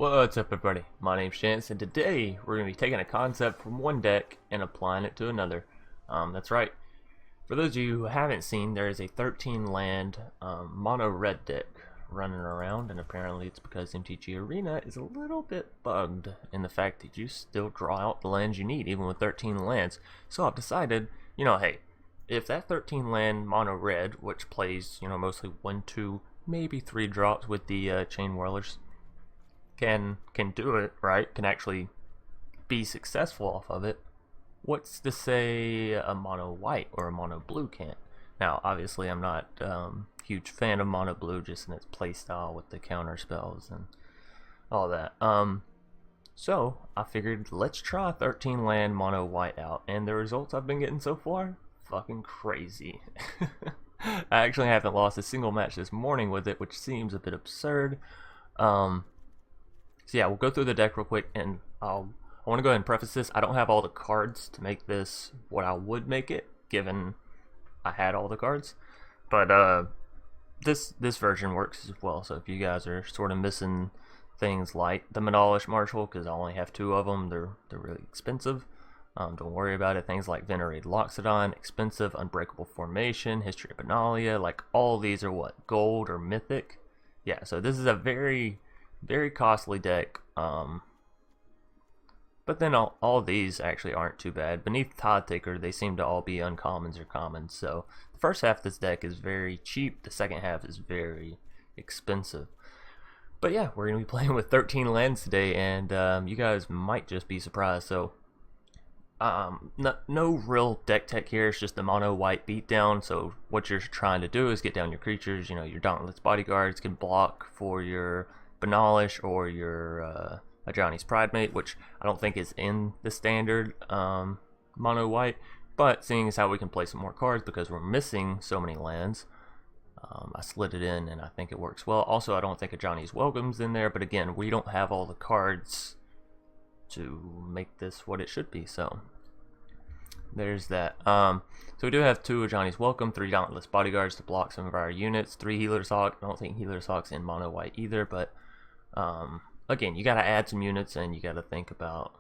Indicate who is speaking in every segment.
Speaker 1: What's up, everybody? My name's Chance, and today we're going to be taking a concept from one deck and applying it to another. That's right. For those of you who haven't seen, there is a 13 land mono red deck running around, and apparently it's because MTG Arena is a little bit bugged in the fact that you still draw out the lands you need, even with 13 lands. So I've decided, hey, if that 13 land mono red, which plays, mostly 1, 2, maybe 3 drops with the Chain Whirlers, can do it, right? Can actually be successful off of it. What's to say a mono white or a mono blue can't? Now, obviously, I'm not huge fan of mono blue just in its playstyle with the counter spells and all that. So I figured let's try 13 land mono white out, and the results I've been getting so far, fucking crazy. I actually haven't lost a single match this morning with it, which seems a bit absurd. So yeah, we'll go through the deck real quick, and I want to go ahead and preface this. I don't have all the cards to make this what I would make it, given I had all the cards. But this version works as well. So if you guys are sort of missing things like the Benalish Marshal, because I only have 2 of them, they're really expensive. Don't worry about it. Things like Venerated Loxodon, expensive. Unbreakable Formation, History of Benalia, like all these are what, gold or mythic? Yeah, so this is a very costly deck, but then all these actually aren't too bad. Beneath Tithe Taker, they seem to all be uncommons or commons, so the first half of this deck is very cheap, the second half is very expensive. But yeah, we're going to be playing with 13 lands today, and you guys might just be surprised. So no real deck tech here, it's just the mono white beatdown. So what you're trying to do is get down your creatures. Your Dauntless Bodyguards can block for your Benalish or your Ajani's Pridemate, which I don't think is in the standard mono white, but seeing as how we can play some more cards because we're missing so many lands, I slid it in and I think it works well. Also, I don't think Ajani's Welcome's in there, but again, we don't have all the cards to make this what it should be, so there's that. So we do have 2 Ajani's Welcome, 3 Dauntless Bodyguards to block some of our units, 3 Healer's Hawk. I don't think Healer's Hawk's in mono white either, but again, you got to add some units and you got to think about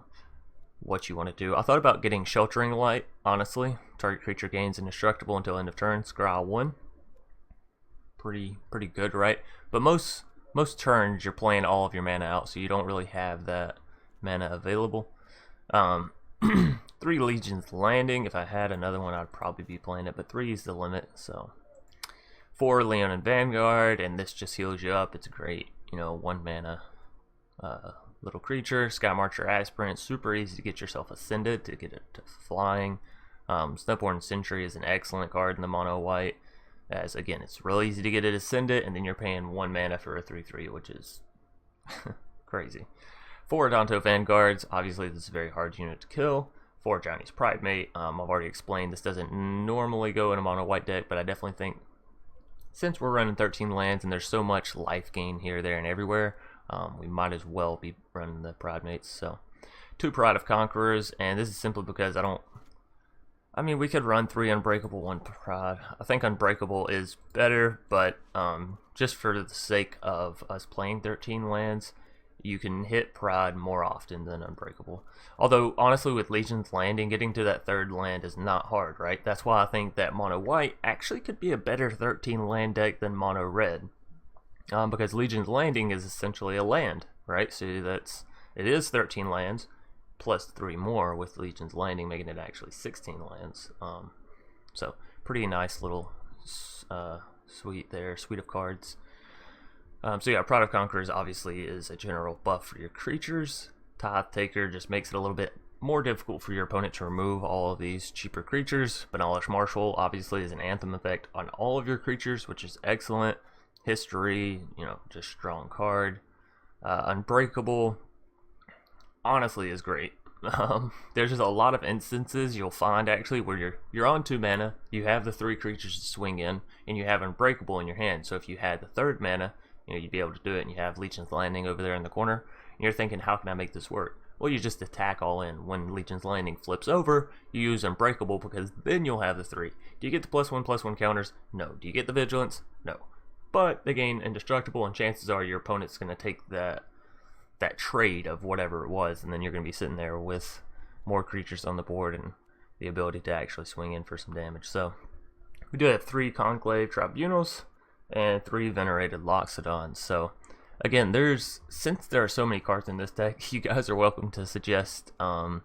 Speaker 1: what you want to do. I thought about getting Sheltering Light, honestly. Target creature gains indestructible until end of turn, scry 1. Pretty good, right? But most turns you're playing all of your mana out, so you don't really have that mana available. 3 Legions Landing. If I had another one, I'd probably be playing it, but 3 is the limit. So 4 Leonin Vanguard, and this just heals you up. It's great. 1 mana little creature. Skymarcher Aspirant, super easy to get yourself ascended, to get it to flying. Snubhorn Sentry is an excellent card in the mono white, as again, it's real easy to get it ascended, and then you're paying 1 mana for a 3/3, which is crazy. 4 Adanto Vanguards, obviously this is a very hard unit to kill. 4 Ajani's Pridemate, I've already explained this doesn't normally go in a mono white deck, but I definitely think since we're running 13 lands and there's so much life gain here, there, and everywhere, we might as well be running the Pridemates. So 2 Pride of Conquerors, and this is simply because we could run 3 Unbreakable, 1 Pride. I think Unbreakable is better, but just for the sake of us playing 13 lands, you can hit Pride more often than Unbreakable. Although, honestly, with Legion's Landing, getting to that 3rd land is not hard, right? That's why I think that mono white actually could be a better 13 land deck than mono red. Because Legion's Landing is essentially a land, right? So it is 13 lands, plus 3 more with Legion's Landing, making it actually 16 lands. So pretty nice little suite of cards. So yeah, Pride of Conquerors obviously is a general buff for your creatures. Tithe Taker just makes it a little bit more difficult for your opponent to remove all of these cheaper creatures. Benalish Marshal obviously is an Anthem effect on all of your creatures, which is excellent. History, just strong card. Unbreakable, honestly, is great. There's just a lot of instances you'll find actually where you're on 2 mana, you have the 3 creatures to swing in, and you have Unbreakable in your hand. So if you had the 3rd mana, you'd be able to do it, and you have Legion's Landing over there in the corner, and you're thinking, how can I make this work? Well, you just attack all in. When Legion's Landing flips over, you use Unbreakable, because then you'll have the 3. Do you get the +1/+1 counters? No. Do you get the Vigilance? No. But they gain Indestructible, and chances are your opponent's going to take that that trade of whatever it was, and then you're going to be sitting there with more creatures on the board and the ability to actually swing in for some damage. So we do have 3 Conclave Tribunals and 3 Venerated Loxodons. So again, since there are so many cards in this deck, you guys are welcome to suggest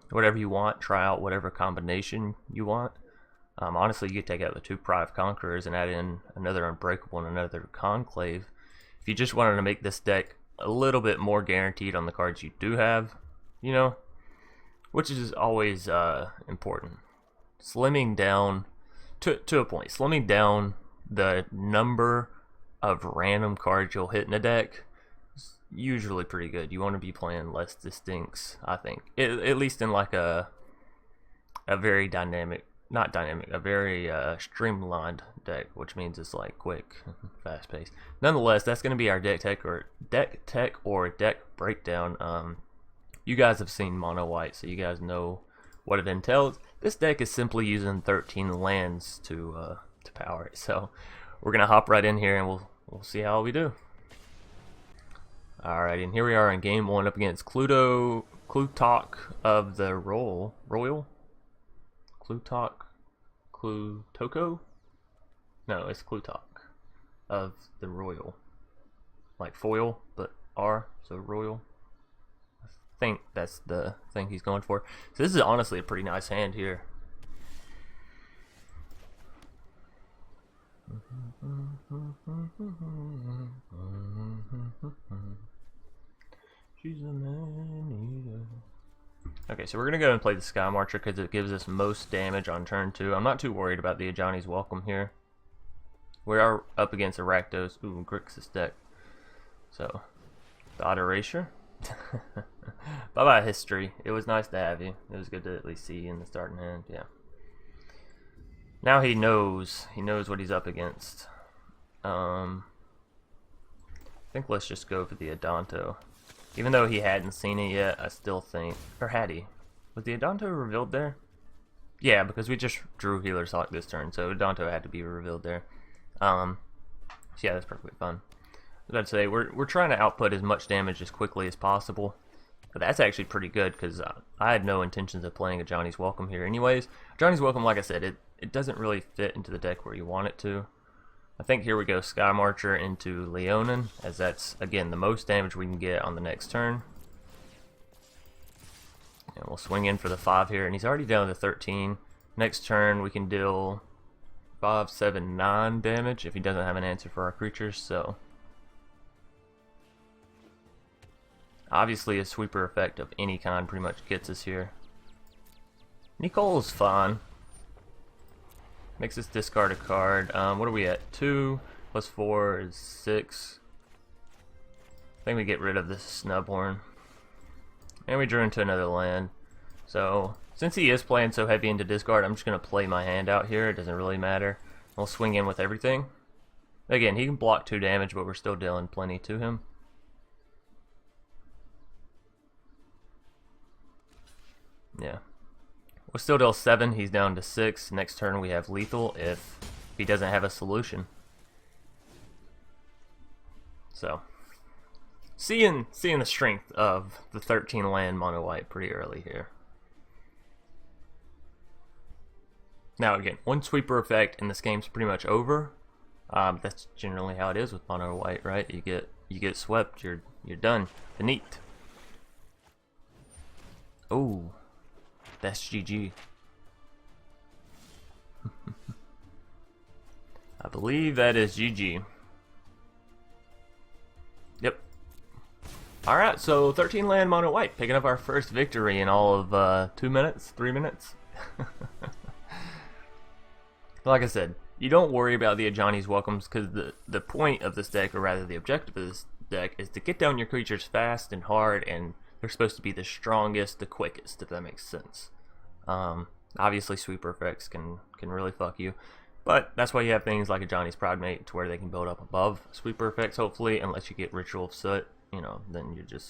Speaker 1: whatever you want, try out whatever combination you want. Honestly, you could take out the 2 Prive Conquerors and add in another Unbreakable and another Conclave. If you just wanted to make this deck a little bit more guaranteed on the cards you do have, you know, which is always important. Slimming down, to a point, slimming down the number of random cards you'll hit in a deck is usually pretty good. You want to be playing less distincts, I think. At least in like a very dynamic, not dynamic, a very streamlined deck, which means it's like quick, fast paced. Nonetheless, that's going to be our deck tech or deck breakdown. You guys have seen Mono White, so you guys know what it entails. This deck is simply using 13 lands to power it. So we're gonna hop right in here and we'll see how we do. Alright, and here we are in game 1 up against Cluedo of the Royal. Clutoko? No, it's Clutok of the Royal. Like foil, but R, so Royal. I think that's the thing he's going for. So this is honestly a pretty nice hand here. She's a man-eater. Okay, so we're going to go and play the Skymarcher because it gives us most damage on turn 2. I'm not too worried about the Ajani's Welcome here. We are up against a Rakdos. Ooh, Grixis deck. So, Thought Erasure. Bye-bye, History. It was nice to have you. It was good to at least see you in the starting hand. Yeah. Now he knows. He knows what he's up against. I think let's just go for the Adanto. Even though he hadn't seen it yet, I still think... Or had he? Was the Adanto revealed there? Yeah, because we just drew Healer's Hawk this turn, so Adanto had to be revealed there. So yeah, that's perfectly fine. I was about to say, we're trying to output as much damage as quickly as possible. But that's actually pretty good, because I had no intentions of playing Ajani's Welcome here anyways. Ajani's Welcome, like I said, it doesn't really fit into the deck where you want it to. I think here we go Skymarcher into Leonin, as that's, again, the most damage we can get on the next turn. And we'll swing in for the 5 here, and he's already down to 13. Next turn we can deal 5, 7, 9 damage if he doesn't have an answer for our creatures, so... Obviously a sweeper effect of any kind pretty much gets us here. Nicole's fine. Makes us discard a card. What are we at? 2 plus 4 is 6. I think we get rid of this Snubhorn. And we drew into another land. So, since he is playing so heavy into discard, I'm just going to play my hand out here. It doesn't really matter. We'll swing in with everything. Again, he can block 2 damage, but we're still dealing plenty to him. Yeah. We'll still deal 7, he's down to 6. Next turn we have lethal if he doesn't have a solution. So, seeing the strength of the 13 land mono white pretty early here. Now again, one sweeper effect and this game's pretty much over. That's generally how it is with mono white, right? You get swept, you're done. The neat. Oh. That's GG. I believe that is GG. Yep. Alright, so 13 land mono white, picking up our first victory in all of 2 minutes, 3 minutes. Like I said, you don't worry about the Ajani's Welcomes because the point of this deck, or rather the objective of this deck, is to get down your creatures fast and hard, and they're supposed to be the strongest, the quickest, if that makes sense. Obviously sweeper effects can really fuck you, but that's why you have things like Ajani's Pridemate to where they can build up above sweeper effects, hopefully, unless you get Ritual of Soot, you know, then you're just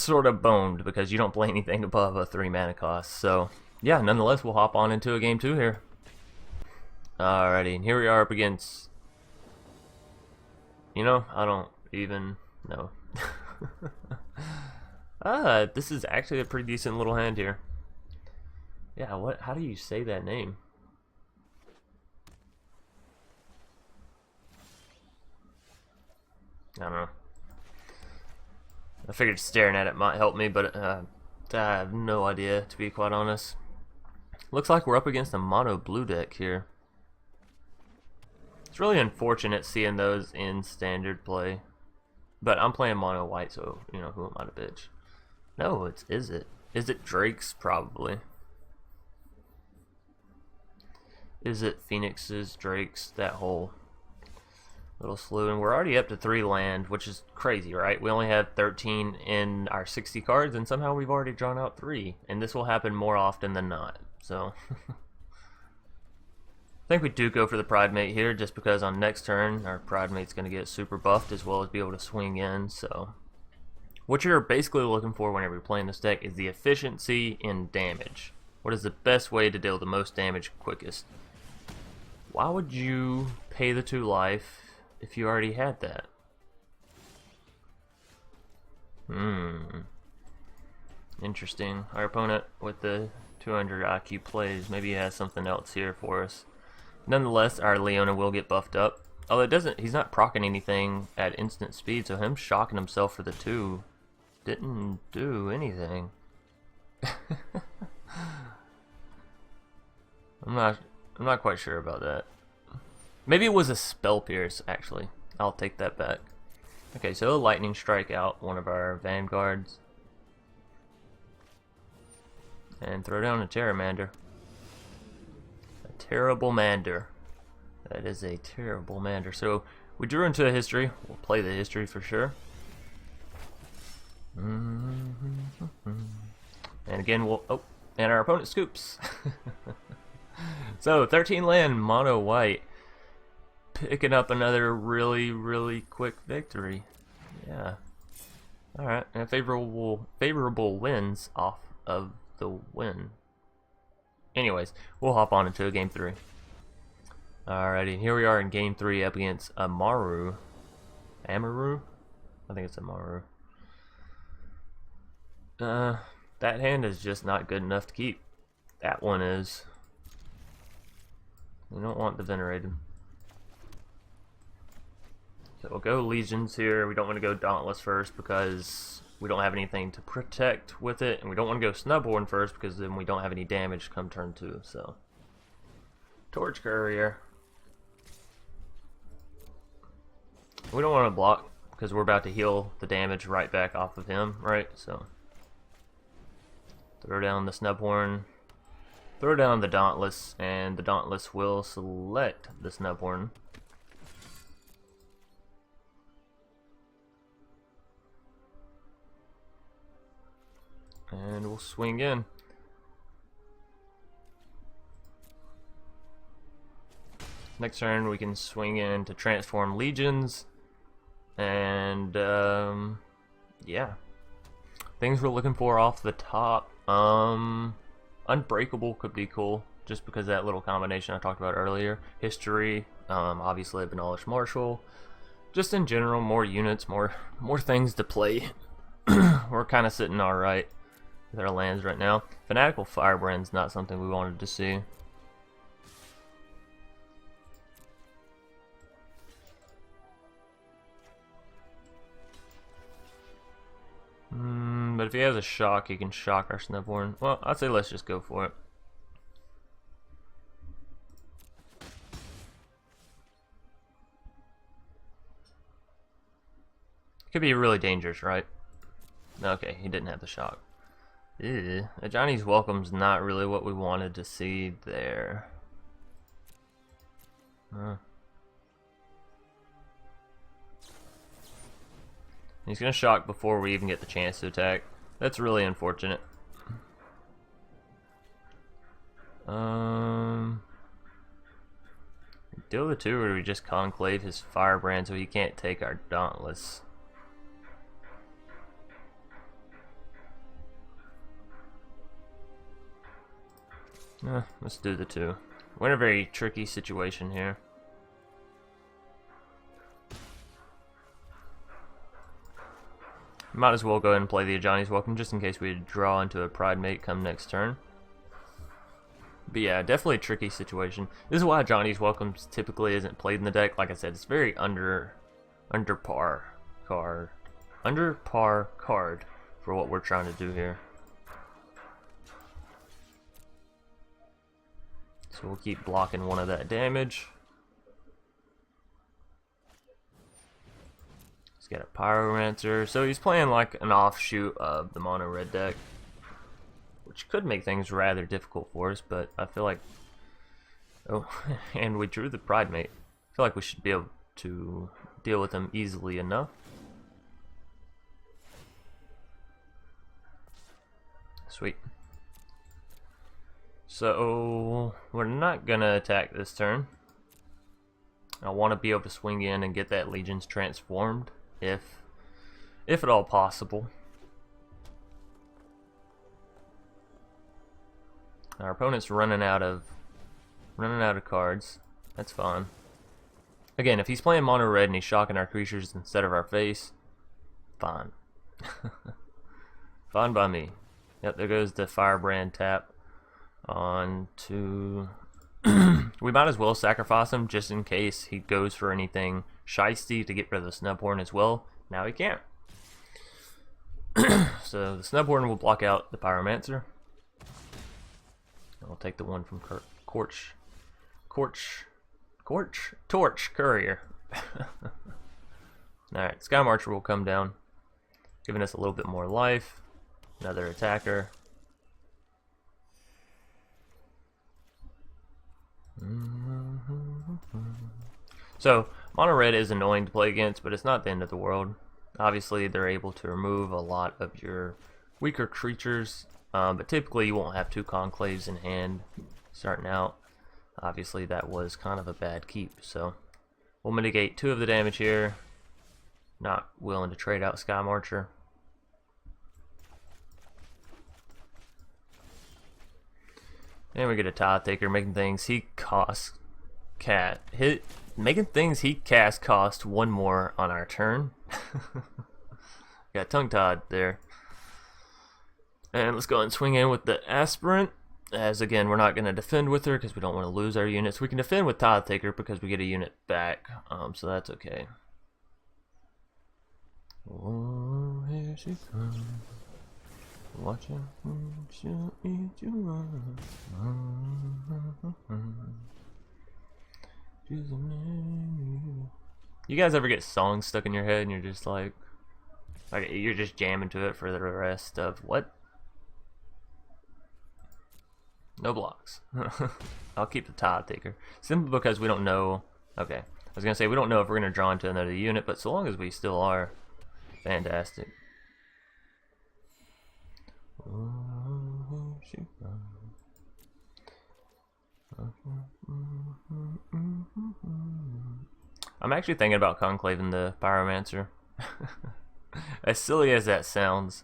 Speaker 1: sort of boned because you don't play anything above a 3 mana cost. So yeah, nonetheless, we'll hop on into a game 2 here. Alrighty, and here we are up against, you know, I don't even know. This is actually a pretty decent little hand here. Yeah, what? How do you say that name? I don't know. I figured staring at it might help me, but I have no idea, to be quite honest. Looks like we're up against a Mono Bluedick here. It's really unfortunate seeing those in standard play. But I'm playing Mono White, so, you know, who am I to bitch? No, is it? Is it Drake's? Probably. Is it Phoenix's, Drake's, that whole little slew? And we're already up to 3 land, which is crazy, right? We only have 13 in our 60 cards, and somehow we've already drawn out 3. And this will happen more often than not, so... I think we do go for the Pridemate here, just because on next turn, our Pridemate's going to get super buffed, as well as be able to swing in, so... What you're basically looking for whenever you're playing this deck is the efficiency in damage. What is the best way to deal the most damage quickest? Why would you pay the 2 life if you already had that? Interesting. Our opponent with the 200 IQ plays, maybe he has something else here for us. Nonetheless, our Leonin will get buffed up. Although he's not proccing anything at instant speed, so him shocking himself for the 2 didn't do anything. I'm not quite sure about that. Maybe it was a Spell Pierce, actually. I'll take that back. Okay, so Lightning Strike out one of our Vanguards. And throw down a Terramander. A terrible Mander. That is a terrible Mander. So, we drew into a history. We'll play the history for sure. And again, and our opponent scoops. So, 13 land, Mono White. Picking up another really, really quick victory. Yeah. Alright, and favorable wins off of the win. Anyways, we'll hop on into game 3. Alrighty, here we are in game 3 up against Amaru. Emiru? I think it's Amaru. That hand is just not good enough to keep. That one is. We don't want the Venerated. So we'll go Legions here. We don't want to go Dauntless first because we don't have anything to protect with it. And we don't want to go Snubhorn first because then we don't have any damage come turn 2. So, Torch Courier. We don't want to block because we're about to heal the damage right back off of him, right? So, throw down the Snubhorn. Throw down the Dauntless, and the Dauntless will select the Snubhorn. And we'll swing in. Next turn we can swing in to transform Legions. And yeah. Things we're looking for off the top. Unbreakable could be cool, just because of that little combination I talked about earlier. History, obviously Benalish Marshal. Just in general, more units, more things to play. We're kind of sitting alright with our lands right now. Fanatical Firebrand's not something we wanted to see. But if he has a shock, he can shock our Snubhorn. Well, I'd say let's just go for it. Could be really dangerous, right? Okay, he didn't have the shock. Ew. Ajani's Welcome's not really what we wanted to see there. He's gonna shock before we even get the chance to attack. That's really unfortunate. Deal the 2, or do we just conclave his Firebrand so he can't take our Dauntless? Let's do the 2. We're in a very tricky situation here. Might as well go ahead and play the Ajani's Welcome just in case we draw into a Pridemate come next turn. But yeah, definitely a tricky situation. This is why Ajani's Welcome typically isn't played in the deck. Like I said, it's very under par card for what we're trying to do here. So we'll keep blocking one of that damage. He's got a Pyromancer, so he's playing like an offshoot of the mono red deck, which could make things rather difficult for us, but I feel like... Oh, and we drew the Pridemate. I feel like we should be able to deal with him easily enough. Sweet. So, we're not gonna attack this turn. I want to be able to swing in and get that Legion's transformed, if at all possible. Our opponent's running out of cards. That's fine. Again, if he's playing mono red and he's shocking our creatures instead of our face, fine. Fine by me. Yep, there goes the Firebrand tap on to... We might as well sacrifice him just in case he goes for anything shiesty to get rid of the Snubhorn as well. Now he can't. So the Snubhorn will block out the Pyromancer. I'll take the one from Torch Courier. Alright, Skymarcher will come down, giving us a little bit more life. Another attacker. So, mono red is annoying to play against, but it's not the end of the world. Obviously, they're able to remove a lot of your weaker creatures, but typically you won't have two Conclaves in hand starting out. Obviously, that was kind of a bad keep, so we'll mitigate 2 of the damage here. Not willing to trade out Skymarcher. And we get a Tithe Taker, making things he costs making things he cast cost 1 more on our turn. Got tongue-tied there. And let's go ahead and swing in with the Aspirant. As again, we're not going to defend with her because we don't want to lose our units. We can defend with Tithe Taker because we get a unit back, so that's okay. Oh, here she comes. Watching, she'll eat you up. You guys ever get songs stuck in your head and you're just like you're just jamming to it for the rest of what? No blocks. I'll keep the Tithe Taker simply because we don't know. Okay, I was gonna say we don't know if we're gonna draw into another unit, but so long as we still are, fantastic. I'm actually thinking about conclaving the Pyromancer. As silly as that sounds.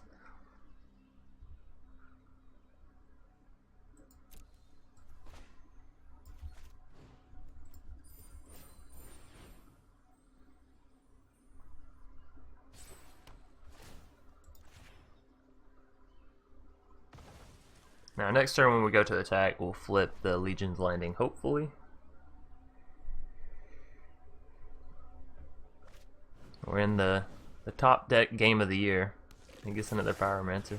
Speaker 1: Now next turn when we go to attack, we'll flip the Legion's Landing, hopefully. We're in the top deck game of the year. He gets another Pyromancer.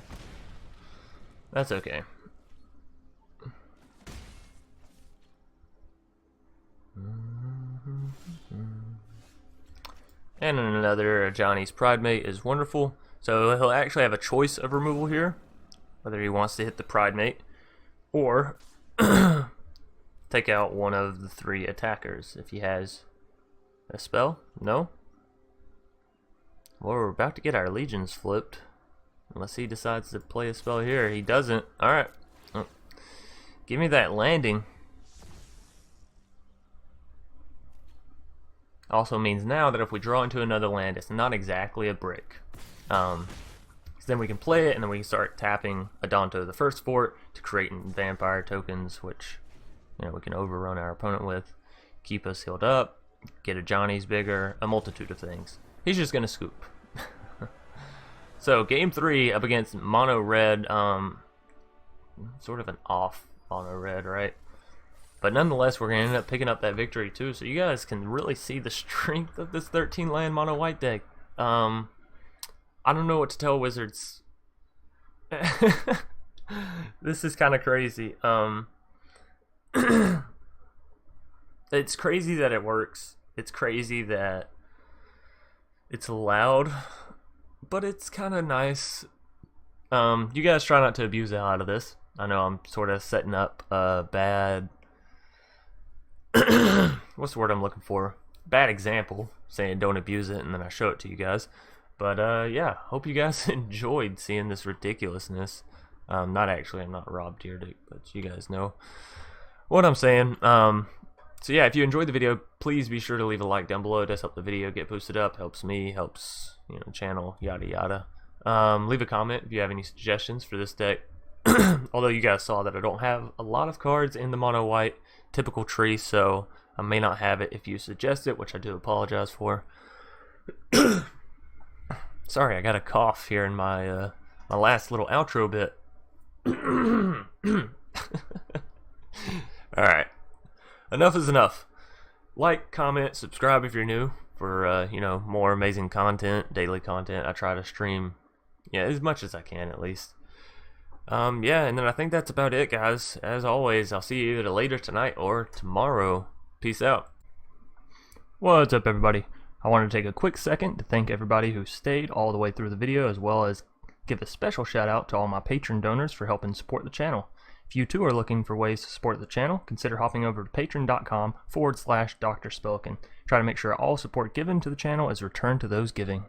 Speaker 1: That's okay. And another Ajani's Pridemate is wonderful. So he'll actually have a choice of removal here, whether he wants to hit the Pridemate or take out one of the 3 attackers if he has a spell. No? Well, we're about to get our Legions flipped. Unless he decides to play a spell here. He doesn't. Alright. Oh. Give me that landing. Also means now that if we draw into another land, it's not exactly a brick. Then we can play it, and then we can start tapping Adanto the First Fort to create vampire tokens, which we can overrun our opponent with, keep us healed up, get Ajani's bigger, a multitude of things. He's just gonna scoop. So game 3 up against Mono Red, sort of an off Mono Red, right? But nonetheless, we're gonna end up picking up that victory too. So you guys can really see the strength of this 13 land Mono White deck. I don't know what to tell Wizards. This is kind of crazy. It's crazy that it works. It's crazy that it's allowed, but it's kind of nice. You guys try not to abuse the hell out of this. I know I'm sort of setting up a bad what's the word I'm looking for? Bad example, saying don't abuse it, and then I show it to you guys. But yeah, hope you guys enjoyed seeing this ridiculousness. Not actually, I'm not Rob Deerdick, but you guys know what I'm saying. So yeah, if you enjoyed the video, please be sure to leave a like down below. It does help the video get boosted up, helps me, helps, you know, the channel, yada yada. Leave a comment if you have any suggestions for this deck. Although you guys saw that I don't have a lot of cards in the mono white typical tree, so I may not have it if you suggest it, which I do apologize for. Sorry, I got a cough here in my my last little outro bit. Alright, enough is enough. Like, comment, subscribe if you're new for you know, more amazing content, daily content. I try to stream, yeah, as much as I can at least. Yeah, and then I think that's about it, guys. As always, I'll see you either later tonight or tomorrow. Peace out. What's up, everybody? I want to take a quick second to thank everybody who stayed all the way through the video, as well as give a special shout out to all my patron donors for helping support the channel. If you too are looking for ways to support the channel, consider hopping over to patreon.com/Dr. Spelkin. Try to make sure all support given to the channel is returned to those giving.